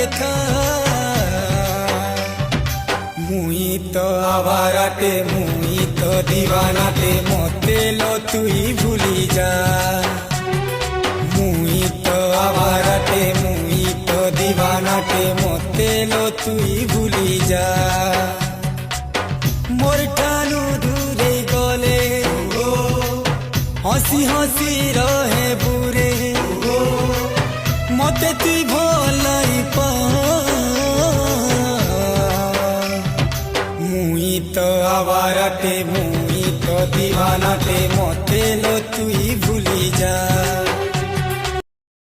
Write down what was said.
লাগে থা মুই তো আবারাটে মুই তো দিবানাটে মতে লো তুই ভুলি যা মুই তো আবারাটে মুই তো দিবানাটে মতে লো তুই ভুলি যা মোর ঠানু দূরে গলে হসি হসি রহে বুরে মতে তুই ভলাই পা মুই তো আবারাটে মুই তো দিবানাটে মতে লো তুই ভুলি যা।